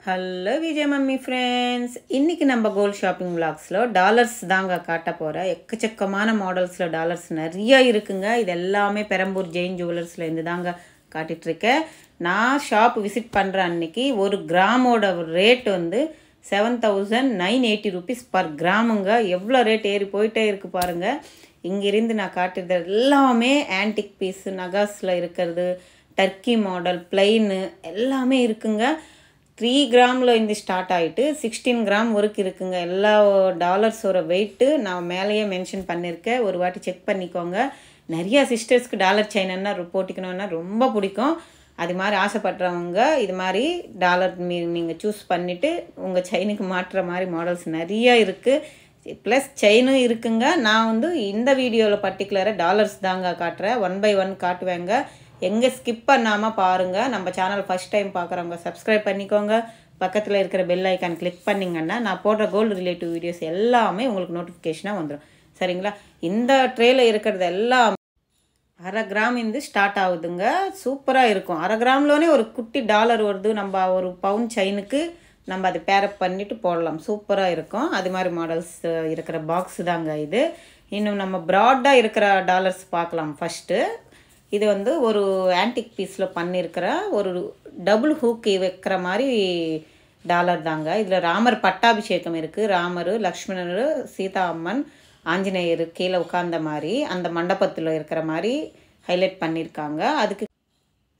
Hello Vijay mummy friends, இன்றைக்கி நம்ம gold shopping விளாக்ஸில் dollars தாங்க காட்ட போகிறேன். எக்கச்சக்கமான மாடல்ஸில் டாலர்ஸ் நிறையா இருக்குங்க. இது எல்லாமே பெரம்பூர் ஜெயின் ஜுவல்லர்ஸில் இருந்து தாங்க காட்டிகிட்ருக்கேன். நான் ஷாப் விசிட் பண்ணுற அன்றைக்கி ஒரு கிராமோட ரேட் வந்து 7,980 rupees பர் கிராமுங்க. எவ்வளோ ரேட் ஏறி போயிட்டே இருக்குது பாருங்கள். இங்கிருந்து நான் காட்டுறது எல்லாமே ஆன்டிக் பீஸு, நகாஸில் இருக்கிறது, டர்க்கி மாடல், பிளைனு எல்லாமே இருக்குங்க. 3 கிராமில் இருந்து ஸ்டார்ட் ஆகிட்டு 16 கிராம் வரைக்கும் இருக்குங்க. எல்லா டாலர்ஸோட வெயிட்டு நான் மேலேயே மென்ஷன் பண்ணியிருக்கேன், ஒரு வாட்டி செக் பண்ணிக்கோங்க. நிறையா சிஸ்டர்ஸ்க்கு டாலர் செயின்னா போட்டிக்கணுன்னா ரொம்ப பிடிக்கும். அது மாதிரி ஆசைப்படுறவங்க இது மாதிரி டாலர் நீங்கள் சூஸ் பண்ணிவிட்டு உங்கள் செயினுக்கு மாற்றுற மாதிரி மாடல்ஸ் நிறையா இருக்குது. ப்ளஸ் செயினும் இருக்குங்க. நான் வந்து இந்த வீடியோவில் பர்டிகுலராக டாலர்ஸ் தாங்க காட்டுறேன். 1 by 1 காட்டுவேங்க. எங்கே ஸ்கிப் பண்ணாமல் பாருங்கள். நம்ம சேனல் ஃபஸ்ட் டைம் பார்க்குறவங்க சப்ஸ்கிரைப் பண்ணிக்கோங்க. பக்கத்தில் இருக்கிற பெல் ஐக்கான் கிளிக் பண்ணிங்கன்னா நான் போடுற கோல்டு ரிலேட்டிவ் வீடியோஸ் எல்லாமே உங்களுக்கு நோட்டிஃபிகேஷனாக வந்துடும். சரிங்களா? இந்த ட்ரேயில் இருக்கிறது எல்லாம் 1/2 கிராம் இருந்து ஸ்டார்ட் ஆகுதுங்க. சூப்பராக இருக்கும். 1/2 கிராம்லோனே ஒரு குட்டி டாலர் வருது. நம்ம ஒரு பவுன் செயினுக்கு நம்ம அதை பேரப் பண்ணிவிட்டு போடலாம். சூப்பராக இருக்கும். அது மாதிரி மாடல்ஸ் இருக்கிற பாக்ஸ் தாங்க இது. இன்னும் நம்ம ப்ராடாக இருக்கிற டாலர்ஸ் பார்க்கலாம். ஃபஸ்ட்டு இது வந்து ஒரு ஆன்டிக் பீஸில் பண்ணியிருக்கிற ஒரு டபுள் ஹூக் வைக்கிற மாதிரி டாலர் தாங்க. இதில் ராமர் பட்டாபிஷேகம் இருக்குது. ராமர், லக்ஷ்மணர், சீதா அம்மன், ஆஞ்சநேயர் கீழே உட்கார்ந்த மாதிரி அந்த மண்டபத்தில் இருக்கிற மாதிரி ஹைலைட் பண்ணியிருக்காங்க.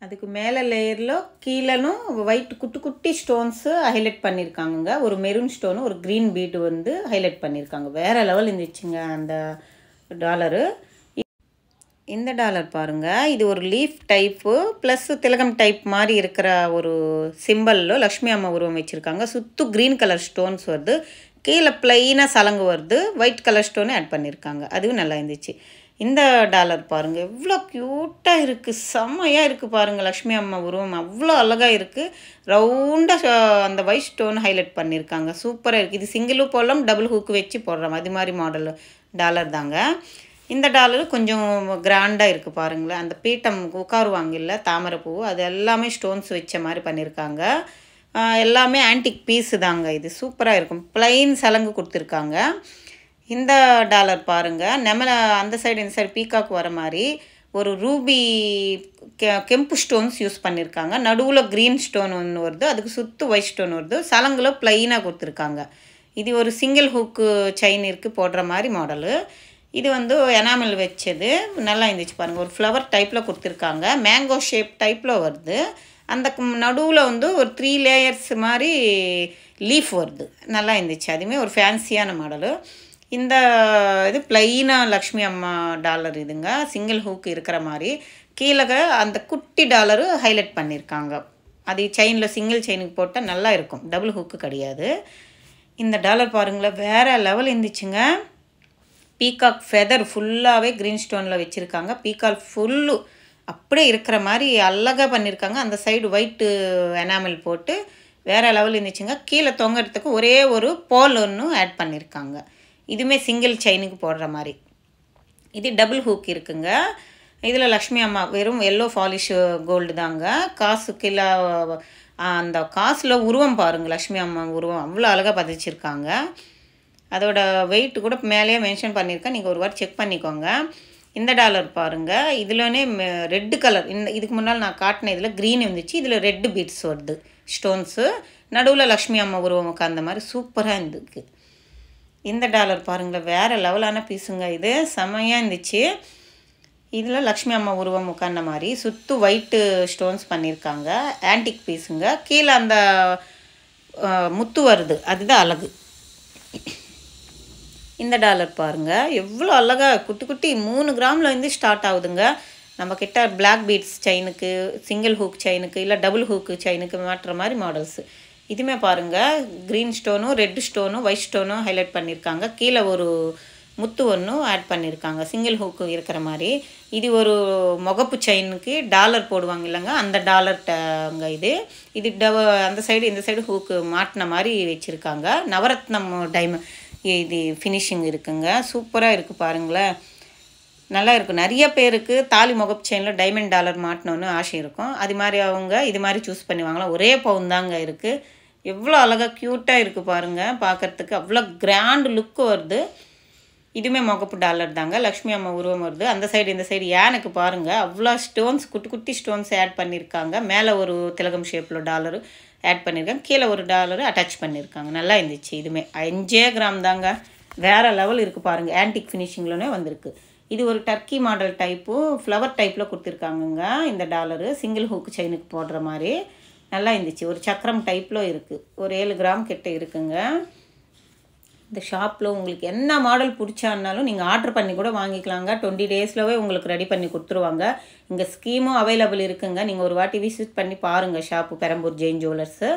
அதுக்கு மேலே லேயரில் கீழனும் ஒயிட் குட்டி குட்டி ஸ்டோன்ஸு ஹைலைட் பண்ணியிருக்காங்க. ஒரு மெரூன் ஸ்டோனு, ஒரு க்ரீன் பீடு வந்து ஹைலைட் பண்ணியிருக்காங்க. வேறு லெவல் இருந்துச்சுங்க அந்த டாலரு. இந்த டாலர் பாருங்கள். இது ஒரு லீஃப் டைப்பு ப்ளஸ் திலகம் டைப் மாதிரி இருக்கிற ஒரு சிம்பிளில் லக்ஷ்மி அம்மா உருவம் வச்சுருக்காங்க. சுற்று க்ரீன் கலர் ஸ்டோன்ஸ் வருது. கீழே ப்ளைனாக சலங்கு வருது. ஒயிட் கலர் ஸ்டோனு ஆட் பண்ணியிருக்காங்க. அதுவும் நல்லா இருந்துச்சு. இந்த டாலர் பாருங்கள், எவ்வளோ க்யூட்டாக இருக்குது. செம்மையாக இருக்குது பாருங்கள். லக்ஷ்மி அம்மா உருவம் அவ்வளோ அழகாக இருக்குது. ரவுண்டாக அந்த ஒயிட் ஸ்டோன் ஹைலைட் பண்ணியிருக்காங்க. சூப்பராக இருக்குது. இது சிங்கிளும் போடலாம், டபுள் ஹூக்கு வச்சு போடுறோம். அது மாதிரி மாடல் டாலர் தாங்க. இந்த டாலரு கொஞ்சம் கிராண்டாக இருக்குது பாருங்களேன். அந்த பீட்டம் உட்காருவாங்க இல்லை, தாமரைப்பூ, அது எல்லாமே ஸ்டோன்ஸ் வச்ச மாதிரி பண்ணியிருக்காங்க. எல்லாமே ஆன்டிக் பீஸு தாங்க. இது சூப்பராக இருக்கும். ப்ளைன் சலங்கு கொடுத்துருக்காங்க. இந்த டாலர் பாருங்கள். அந்த சைடு இந்த சைடு பீக்காக்கு வர மாதிரி ஒரு ரூபி கெம்பு ஸ்டோன்ஸ் யூஸ் பண்ணியிருக்காங்க. நடுவில் க்ரீன் ஸ்டோன் ஒன்று வருது, அதுக்கு சுற்று ஒயிட் ஸ்டோன் வருது. சலங்கில் ப்ளைனாக கொடுத்துருக்காங்க. இது ஒரு சிங்கிள் ஹூக்கு செயின் இருக்குது போடுற மாதிரி மாடலு. இது வந்து எனாமல் வச்சது நல்லா இருந்துச்சு பாருங்கள். ஒரு ஃப்ளவர் டைப்பில் கொடுத்துருக்காங்க. மேங்கோ ஷேப் டைப்பில் வருது. அந்த நடுவில் வந்து ஒரு 3 லேயர்ஸ் மாதிரி லீஃப் வருது. நல்லா இருந்துச்சு. அதுவுமே ஒரு ஃபேன்சியான மாடலு. இந்த இது ப்ளைனாக லக்ஷ்மி அம்மா டாலர் இதுங்க. சிங்கிள் ஹூக்கு இருக்கிற மாதிரி கீழே அந்த குட்டி டாலரு ஹைலைட் பண்ணியிருக்காங்க. அது செயினில் சிங்கிள் செயினுக்கு போட்டால் நல்லா இருக்கும். டபுள் ஹூக்கு கிடையாது. இந்த டாலர் பாருங்களேன், வேறு லெவல் இருந்துச்சுங்க. பீகாக் ஃபெதர் ஃபுல்லாகவே க்ரீன் ஸ்டோனில் வச்சுருக்காங்க. பீகாக் ஃபுல்லு அப்படியே இருக்கிற மாதிரி அழகாக பண்ணியிருக்காங்க. அந்த சைடு ஒயிட்டு எனாமல் போட்டு வேறு லெவல் இருந்துச்சுங்க. கீழே தொங்கிறதுக்கு ஒரே ஒரு போல் ஒன்று ஆட் பண்ணியிருக்காங்க. இதுவுமே சிங்கிள் செயினுக்கு போடுற மாதிரி. இது டபுள் ஹூக் இருக்குங்க. இதில் லக்ஷ்மி அம்மா வெறும் எல்லோ ஃபாலிஷ் கோல்டு தாங்க. காசு கீழே அந்த காசில் உருவம் பாருங்கள். லக்ஷ்மி அம்மா உருவம் அவ்வளோ அழகாக பதிச்சிருக்காங்க. அதோட வெயிட் கூட மேலேயே மென்ஷன் பண்ணியிருக்கேன், நீங்கள் ஒரு வாட்டி செக் பண்ணிக்கோங்க. இந்த டாலர் பாருங்கள். இதுலனே ரெட்டு கலர், இதுக்கு முன்னால் நான் காட்டின இதில் க்ரீன் இருந்துச்சு, இதில் ரெட்டு பீட்ஸ் வருது ஸ்டோன்ஸு. நடுவில் லக்ஷ்மி அம்மா உருவம் உட்காந்த மாதிரி சூப்பராக இருந்துக்கு. இந்த டாலர் பாருங்களேன், வேறு லெவலான பீஸுங்க. இது செமையாக இருந்துச்சு. இதில் லக்ஷ்மி அம்மா உருவம் உட்காந்த மாதிரி சுற்று ஒயிட்டு ஸ்டோன்ஸ் பண்ணியிருக்காங்க. ஆன்டிக் பீஸுங்க. கீழே அந்த முத்து வருது, அதுதான் அழகு. இந்த டாலர் பாருங்கள், எவ்வளோ அழகாக குட்டி குட்டி 3 கிராமில் இருந்து ஸ்டார்ட் ஆகுதுங்க. நம்மக்கிட்ட பிளாக் பீட்ஸ் செயினுக்கு, சிங்கிள் ஹூக் செயினுக்கு, இல்லை டபுள் ஹூக்கு செயினுக்கு மாட்டுற மாதிரி மாடல்ஸு. இதுவுமே பாருங்கள், க்ரீன் ஸ்டோனும் ரெட்டு ஸ்டோனும் ஒயிட் ஸ்டோனும் ஹைலைட் பண்ணியிருக்காங்க. கீழே ஒரு முத்து ஒன்றும் ஆட் பண்ணியிருக்காங்க சிங்கிள் ஹூக்கு இருக்கிற மாதிரி. இது ஒரு முகப்பு செயினுக்கு டாலர் போடுவாங்க இல்லைங்க, அந்த டாலர்ங்க இது. இது அந்த சைடு இந்த சைடு ஹூக்கு மாட்டின மாதிரி வச்சுருக்காங்க. நவரத்னம் டைமண்ட் இது ஃபினிஷிங் இருக்குங்க. சூப்பராக இருக்குது பாருங்களேன், நல்லா இருக்கும். நிறைய பேருக்கு தாலி முகப்பு செயினில் டைமண்ட் டாலர் மாட்டணுன்னு ஆசை இருக்கும். அது மாதிரி அவங்க இது மாதிரி சூஸ் பண்ணுவாங்களா. ஒரே பவுன் தாங்க இருக்குது. எவ்வளோ அழகாக க்யூட்டாக இருக்குது பாருங்கள். பார்க்குறதுக்கு அவ்வளோ கிராண்ட் லுக்கு வருது. இதுவுமே முகப்பு டாலர் தாங்க. லக்ஷ்மி அம்மா உருவம் வருது. அந்த சைடு இந்த சைடு யானைக்கு பாருங்கள் அவ்வளோ ஸ்டோன்ஸ், குட்டி குட்டி ஸ்டோன்ஸ் ஆட் பண்ணியிருக்காங்க. மேலே ஒரு திலகம் ஷேப்பில் டாலரு ஆட் பண்ணியிருக்காங்க. கீழே ஒரு டாலரு அட்டாச் பண்ணியிருக்காங்க. நல்லா இருந்துச்சு. இதுவுமே 5 கிராம் தாங்க. வேறு லெவல் இருக்குது பாருங்கள். ஆன்டிக் ஃபினிஷிங்லனே வந்திருக்கு. இது ஒரு டர்க்கி மாடல் டைப்பு ஃப்ளவர் டைப்பில் கொடுத்துருக்காங்கங்க. இந்த டாலரு சிங்கிள் ஹூக் செயினுக்கு போடுற மாதிரி நல்லா இருந்துச்சு. ஒரு சக்கரம் டைப்பில் இருக்குது. ஒரு 7 கிராம் கிட்ட இருக்குங்க. இந்த ஷாப்பில் உங்களுக்கு என்ன மாடல் பிடிச்சான்னாலும் நீங்கள் ஆர்டர் பண்ணி கூட வாங்கிக்கலாங்க. 20 டேஸ்லவே உங்களுக்கு ரெடி பண்ணி கொடுத்துருவாங்க. இங்கே ஸ்கீமும் அவைலபிள் இருக்குங்க. நீங்கள் ஒரு வாட்டி விசிட் பண்ணி பாருங்கள் ஷாப்பு பெரம்பூர் ஜெயின் ஜுவல்லர்ஸு.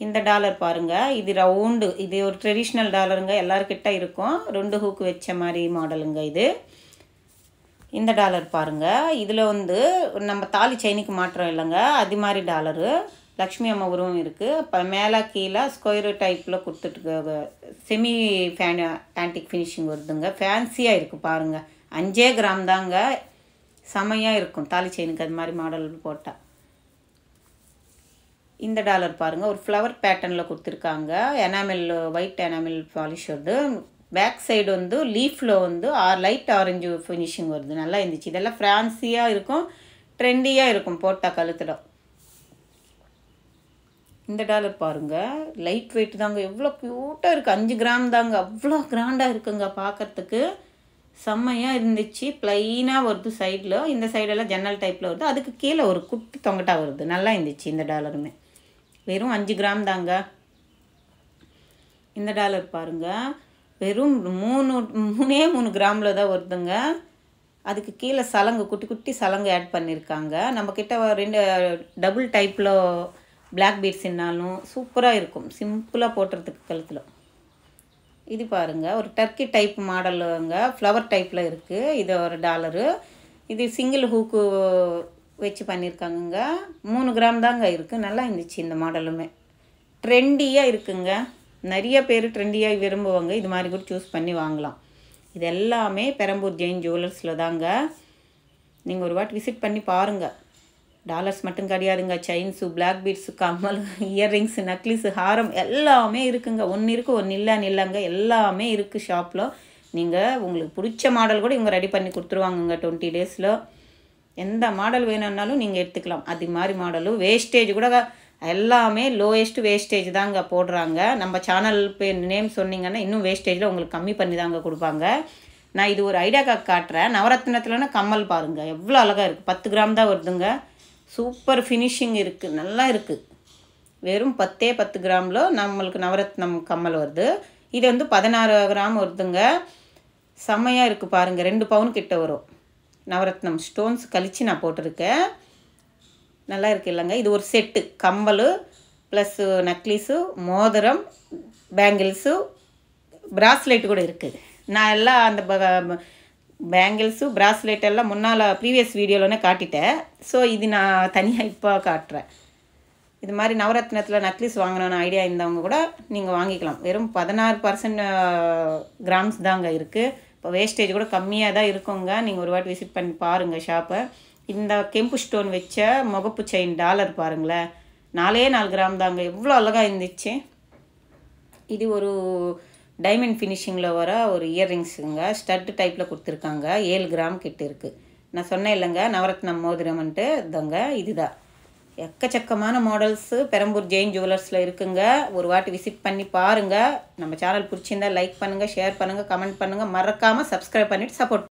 இந்த டாலர் பாருங்கள். இது ரவுண்டு, இது ஒரு ட்ரெடிஷ்னல் டாலருங்க. எல்லாருக்கிட்ட இருக்கும். 2 ஹூக்கு வச்ச மாதிரி மாடலுங்க இது. இந்த டாலர் பாருங்கள். இதில் வந்து நம்ம தாலி செயினுக்கு மாற்றம் இல்லைங்க. அது மாதிரி டாலரு லக்ஷ்மி அம்மா உருவம் இருக்குது. இப்போ மேலே கீழே ஸ்கொயர் டைப்பில் கொடுத்துட்டு செமி ஆன்டிக் ஃபினிஷிங் வருதுங்க. ஃபேன்சியாக இருக்குது பாருங்கள். 5 கிராம் தாங்க. செமையாக இருக்கும் தாலி செயினுக்கு அது மாதிரி மாடல் போட்டால். இந்த டாலர் பாருங்கள். ஒரு ஃப்ளவர் பேட்டர்னில் கொடுத்துருக்காங்க. எனாமல் ஒயிட் எனாமல் பாலிஷ் வருது. பேக் சைடு வந்து லீஃபில் வந்து லைட் ஆரஞ்சு ஃபினிஷிங் வருது. நல்லா இருந்துச்சு. இதெல்லாம் ஃபேன்சியாக இருக்கும், ட்ரெண்டியாக இருக்கும் போட்டால் கழுத்தில். இந்த டாலர் பாருங்கள். லைட் வெயிட் தாங்க. எவ்வளோ க்யூட்டாக இருக்குது. 5 கிராம் தாங்க. அவ்வளோ கிராண்டாக இருக்குங்க பார்க்குறதுக்கு. செம்மையாக இருந்துச்சு. ப்ளைனாக வருது சைடில். இந்த சைடெல்லாம் ஜன்னல் டைப்பில் வருது. அதுக்கு கீழே ஒரு குட்டி தொங்கட்டா வருது. நல்லா இருந்துச்சு. இந்த டாலருமே வெறும் 5 கிராம் தாங்க. இந்த டாலர் பாருங்கள். வெறும் 3 கிராமில் தான் வருதுங்க. அதுக்கு கீழே சலங்கு, குட்டி குட்டி சலங்கு ஆட் பண்ணியிருக்காங்க. நம்மக்கிட்ட 2 டபுள் டைப்பில் பிளாக் பீட்ஸ்னாலும் சூப்பராக இருக்கும். சிம்பிளாக போட்டுறதுக்கு கழுத்தில். இது பாருங்கள். ஒரு டர்க்கி டைப் மாடலுங்க. ஃப்ளவர் டைப்பில் இருக்குது. இது ஒரு டாலரு. இது சிங்கிள் ஹூக்கு வச்சு பண்ணியிருக்காங்கங்க. 3 கிராம் தாங்க இருக்குது. நல்லா இருந்துச்சு. இந்த மாடலுமே ட்ரெண்டியாக இருக்குங்க. நிறைய பேர் ட்ரெண்டியாக விரும்புவாங்க. இது மாதிரி கூட சூஸ் பண்ணி வாங்கலாம். இது எல்லாமே பெரம்பூர் ஜெயின் ஜுவல்லர்ஸில் தாங்க. நீங்கள் ஒரு வாட்டி விசிட் பண்ணி பாருங்கள். டாலர்ஸ் மட்டும் கிடையாதுங்க. செயின்ஸு, பிளாக் பீட்ஸு, கம்மல், இயர்ரிங்ஸு, நக்லிஸு, ஹாரம் எல்லாமே இருக்குங்க. ஒன்று இருக்குது, ஒன்று இல்லைங்க. எல்லாமே இருக்குது ஷாப்பில். நீங்கள் உங்களுக்கு பிடிச்ச மாடல் கூட இவங்க ரெடி பண்ணி கொடுத்துருவாங்கங்க 20 டேஸில். எந்த மாடல் வேணும்னாலும் நீங்கள் எடுத்துக்கலாம். அது மாதிரி மாடலும் வேஸ்டேஜ் கூட எல்லாமே லோயஸ்ட் வேஸ்டேஜ் தாங்க போடுறாங்க. நம்ம சேனல் நேம் சொன்னீங்கன்னா இன்னும் வேஸ்டேஜில் உங்களுக்கு கம்மி பண்ணி தாங்க கொடுப்பாங்க. நான் இது ஒரு ஐடியாக்காக காட்டுறேன். நவரத்னத்துலன்னா கம்மல் பாருங்கள் எவ்வளோ அழகாக இருக்குது. 10 கிராம் தான் வருதுங்க. சூப்பர் ஃபினிஷிங் இருக்குது. நல்லா இருக்குது. வெறும் 10 கிராமில் நம்மளுக்கு நவரத்னம் கம்மல் வருது. இது வந்து 16 கிராம் வருதுங்க. செம்மையாக இருக்குது பாருங்கள். 2 பவுன் கிட்ட வரும். நவரத்னம் ஸ்டோன்ஸ் கழித்து நான் போட்டிருக்கேன். நல்லா இருக்குது இல்லைங்க. இது ஒரு செட்டு. கம்மல் ப்ளஸ்ஸு நக்லீஸு, மோதிரம், பேங்கிள்ஸு, ப்ராஸ்லெட் கூட இருக்குது. நான் எல்லாம் அந்த பேங்கிள்ஸு ப்ராஸ்லெட் எல்லாம் முன்னால் ப்ரீவியஸ் வீடியோவில்னே காட்டிட்டேன். ஸோ இது நான் தனியாக இப்போ காட்டுறேன். இது மாதிரி நவரத்னத்தில் நக்லீஸ் வாங்கணும்னு ஐடியா இருந்தவங்க கூட நீங்கள் வாங்கிக்கலாம். வெறும் 16% கிராம்ஸ் தாங்க இருக்குது. இப்போ வேஸ்டேஜ் கூட கம்மியாக தான் இருக்குங்க. நீங்கள் ஒரு வாட்டி விசிட் பண்ணி பாருங்கள் ஷாப்பை. இந்த கெம்பு ஸ்டோன் வச்ச முகப்பு செயின் டாலர் பாருங்களேன். 4 கிராம் தாங்க. எவ்வளோ அழகாக இருந்துச்சு. இது ஒரு டைமண்ட் ஃபினிஷிங்கில் வர ஒரு இயர்ரிங்ஸுங்க. ஸ்டட்டு டைப்பில் கொடுத்துருக்காங்க. 7 கிராம் கிட்ட இருக்குது. நான் சொன்னேன் இல்லைங்க நவரத்னம் மோதிரம்ன்ட்டு. இதுங்க இதுதான். எக்கச்சக்கமான மாடல்ஸு பெரம்பூர் ஜெயின் ஜுவல்லர்ஸில் இருக்குங்க. ஒரு வாட்டி விசிட் பண்ணி பாருங்கள். நம்ம சேனல் பிடிச்சிருந்தா லைக் பண்ணுங்கள், ஷேர் பண்ணுங்கள், கமெண்ட் பண்ணுங்கள். மறக்காமல் சப்ஸ்கிரைப் பண்ணிவிட்டு சப்போர்ட்